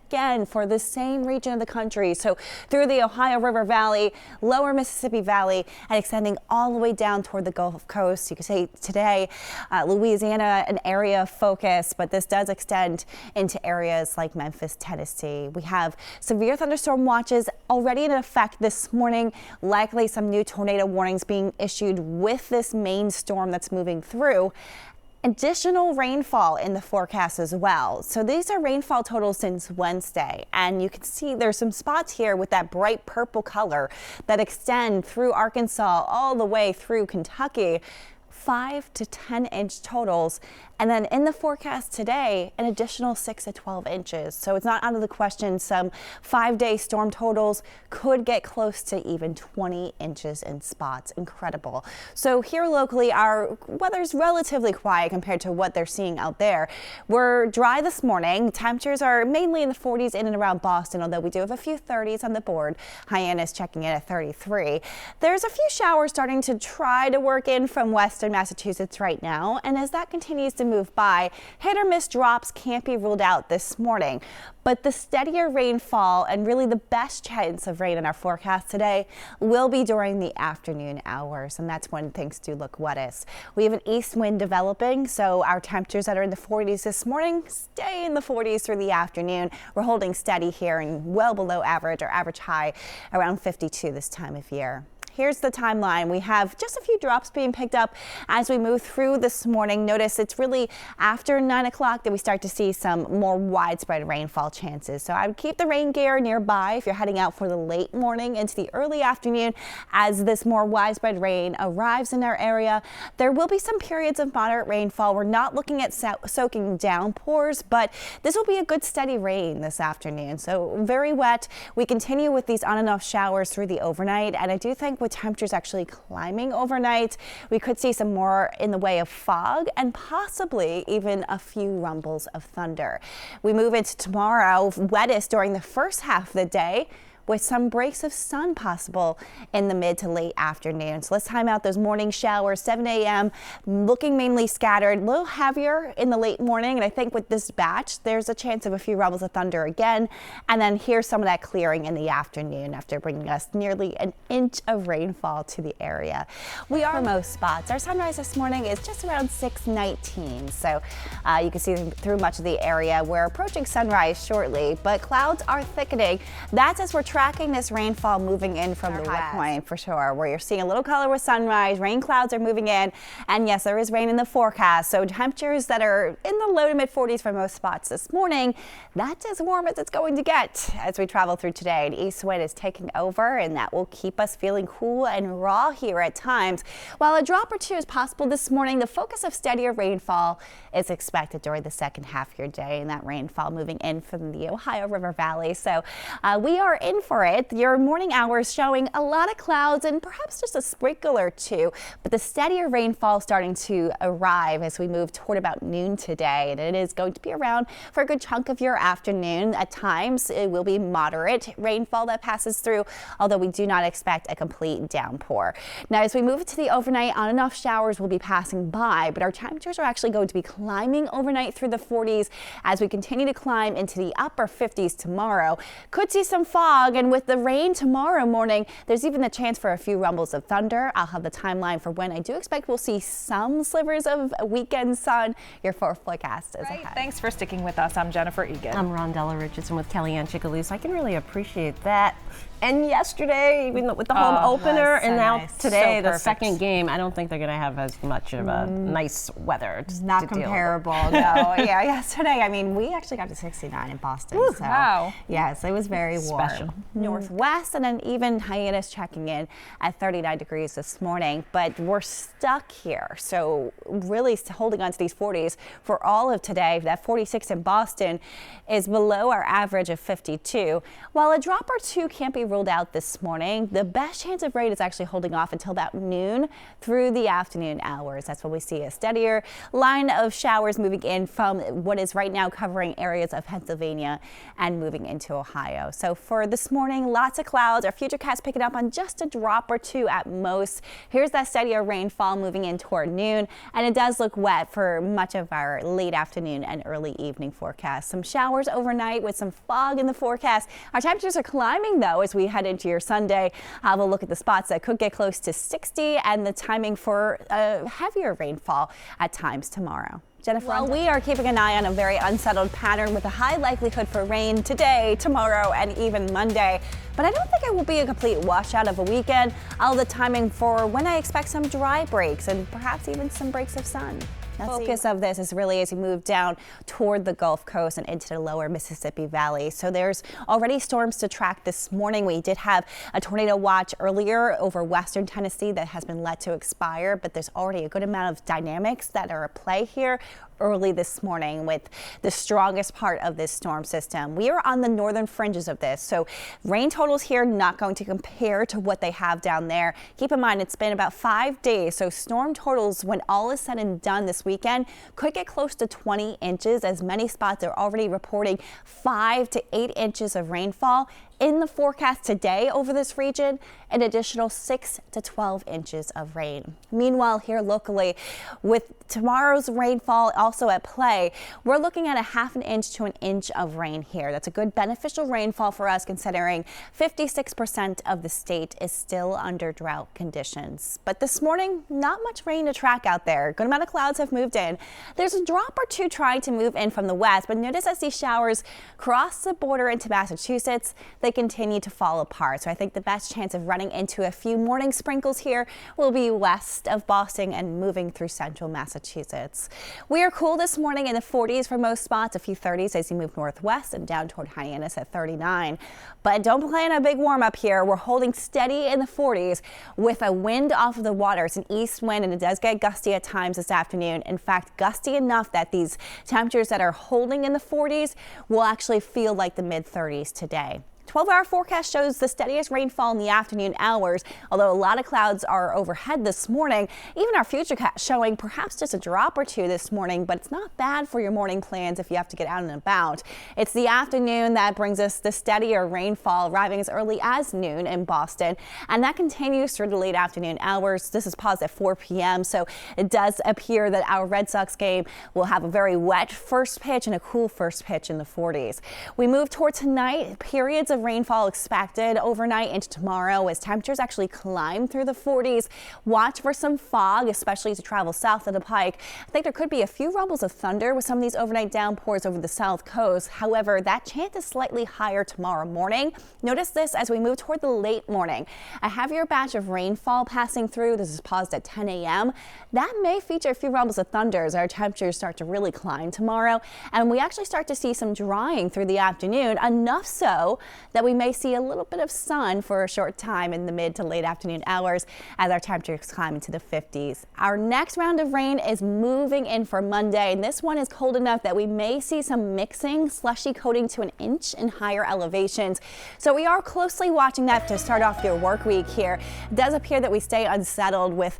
again for the same region of the country. So through the Ohio River Valley, lower Mississippi Valley, and extending all the way down toward the Gulf Coast. You could say today, Louisiana, an area of focus, but this does extend into areas like Memphis, Tennessee. We have severe thunderstorm watches already in effect this morning. Likely some new tornado warnings being issued with this main storm that's moving through. Additional rainfall in the forecast as well. So these are rainfall totals since Wednesday, and you can see there's some spots here with that bright purple color that extend through Arkansas all the way through Kentucky. 5 to 10 inch totals, and then in the forecast today an additional 6 to 12 inches. So it's not out of the question some 5-day storm totals could get close to even 20 inches in spots. Incredible. So here locally our weather's relatively quiet compared to what they're seeing out there. We're dry this morning. Temperatures are mainly in the 40s in and around Boston, although we do have a few 30s on the board. Hyannis checking in at 33. There's a few showers starting to try to work in from western Massachusetts right now, and as that continues to move by, hit or miss drops can't be ruled out this morning. But the steadier rainfall and really the best chance of rain in our forecast today will be during the afternoon hours, and that's when things do look wettest. We have an east wind developing, so our temperatures that are in the 40s this morning stay in the 40s through the afternoon. We're holding steady here and well below average, or average high around 52 this time of year. Here's the timeline. We have just a few drops being picked up as we move through this morning. Notice it's really after 9 o'clock that we start to see some more widespread rainfall chances. So I would keep the rain gear nearby if you're heading out for the late morning into the early afternoon as this more widespread rain arrives in our area. There will be some periods of moderate rainfall. We're not looking at soaking downpours, but this will be a good steady rain this afternoon. So very wet. We continue with these on and off showers through the overnight, and I do think with temperatures actually climbing overnight, we could see some more in the way of fog and possibly even a few rumbles of thunder. We move into tomorrow, wettest during the first half of the day, with some breaks of sun possible in the mid to late afternoon. So let's time out those morning showers, 7 a.m. looking mainly scattered, a little heavier in the late morning. And I think with this batch, there's a chance of a few rumbles of thunder again. And then here's some of that clearing in the afternoon after bringing us nearly an inch of rainfall to the area. We are most spots. Our sunrise this morning is just around 6:19. So you can see through much of the area. We're approaching sunrise shortly, but clouds are thickening. That's as we're tracking this rainfall moving in from the high point for sure, where you're seeing a little color with sunrise. Rain clouds are moving in, and yes, there is rain in the forecast. So temperatures that are in the low to mid 40s for most spots this morning. That's as warm as it's going to get as we travel through today. An east wind is taking over, and that will keep us feeling cool and raw here at times. While a drop or two is possible this morning, the focus of steadier rainfall is expected during the second half of your day, and that rainfall moving in from the Ohio River Valley. So we are in for it. Your morning hours showing a lot of clouds and perhaps just a sprinkle or two, but the steadier rainfall starting to arrive as we move toward about noon today, and it is going to be around for a good chunk of your afternoon. At times it will be moderate rainfall that passes through, although we do not expect a complete downpour. Now as we move to the overnight, on and off showers will be passing by, but our temperatures are actually going to be climbing overnight through the 40s as we continue to climb into the upper 50s tomorrow. Could see some fog, and with the rain tomorrow morning, there's even the chance for a few rumbles of thunder. I'll have the timeline for when I do expect we'll see some slivers of weekend sun. Your forecast is ahead. Thanks for sticking with us. I'm Jennifer Egan. I'm Rondella Richardson with Kellyanne Cicalese. I can really appreciate that. And yesterday, even with the home opener, and now today, the second game, I don't think they're going to have as much of a nice weather. Not comparable, no. Yeah, yesterday, I mean, we actually got to 69 in Boston. Ooh, so, wow. Yes, it was very warm. Special. Northwest, and then even Hyannis checking in at 39 degrees this morning, but we're stuck here. So really holding on to these 40s for all of today. That 46 in Boston is below our average of 52. While a drop or two can't be ruled out this morning, the best chance of rain is actually holding off until about noon through the afternoon hours. That's when we see a steadier line of showers moving in from what is right now covering areas of Pennsylvania and moving into Ohio. So for this this morning. Lots of clouds. Our futurecast picking up on just a drop or two at most. Here's that steadier rainfall moving in toward noon, and it does look wet for much of our late afternoon and early evening forecast. Some showers overnight with some fog in the forecast. Our temperatures are climbing though as we head into your Sunday. Have a look at the spots that could get close to 60 and the timing for heavier rainfall at times tomorrow. Jennifer, well, we are keeping an eye on a very unsettled pattern with a high likelihood for rain today, tomorrow, and even Monday. But I don't think it will be a complete washout of a weekend. All the timing for when I expect some dry breaks and perhaps even some breaks of sun. The focus of this is really as you move down toward the Gulf Coast and into the lower Mississippi Valley. So there's already storms to track this morning. We did have a tornado watch earlier over western Tennessee that has been let to expire, but there's already a good amount of dynamics that are at play here early this morning with the strongest part of this storm system. We are on the northern fringes of this, so rain totals here not going to compare to what they have down there. Keep in mind, it's been about 5 days, so storm totals, when all is said and done this weekend, could get close to 20 inches, as many spots are already reporting 5 to 8 inches of rainfall. In the forecast today over this region, an additional 6 to 12 inches of rain. Meanwhile, here locally, with tomorrow's rainfall also at play, we're looking at a ½ an inch to an inch of rain here. That's a good beneficial rainfall for us, considering 56% of the state is still under drought conditions. But this morning, not much rain to track out there. Good amount of clouds have moved in. There's a drop or two trying to move in from the west, but notice as these showers cross the border into Massachusetts, they continue to fall apart. So I think the best chance of running into a few morning sprinkles here will be west of Boston and moving through central Massachusetts. We are cool this morning in the 40s for most spots, a few 30s as you move northwest and down toward Hyannis at 39. But don't plan a big warm up here. We're holding steady in the 40s with a wind off of the water. It's an east wind and it does get gusty at times this afternoon. In fact, gusty enough that these temperatures that are holding in the 40s will actually feel like the mid 30s today. 12-hour forecast shows the steadiest rainfall in the afternoon hours, although a lot of clouds are overhead this morning. Even our futurecast showing perhaps just a drop or two this morning, but it's not bad for your morning plans if you have to get out and about. It's the afternoon that brings us the steadier rainfall, arriving as early as noon in Boston, and that continues through the late afternoon hours. This is paused at 4 p.m., so it does appear that our Red Sox game will have a very wet first pitch and a cool first pitch in the 40s. We move toward tonight, periods of rainfall expected overnight into tomorrow as temperatures actually climb through the 40s. Watch for some fog, especially as you travel south of the Pike. I think there could be a few rumbles of thunder with some of these overnight downpours over the south coast. However, that chance is slightly higher tomorrow morning. Notice this as we move toward the late morning. A heavier batch of rainfall passing through. This is paused at 10 a.m. That may feature a few rumbles of thunder as our temperatures start to really climb tomorrow. And we actually start to see some drying through the afternoon, enough so that we may see a little bit of sun for a short time in the mid to late afternoon hours as our temperatures climb into the 50s. Our next round of rain is moving in for Monday, and this one is cold enough that we may see some mixing, slushy coating to an inch in higher elevations. So we are closely watching that to start off your work week here. It does appear that we stay unsettled with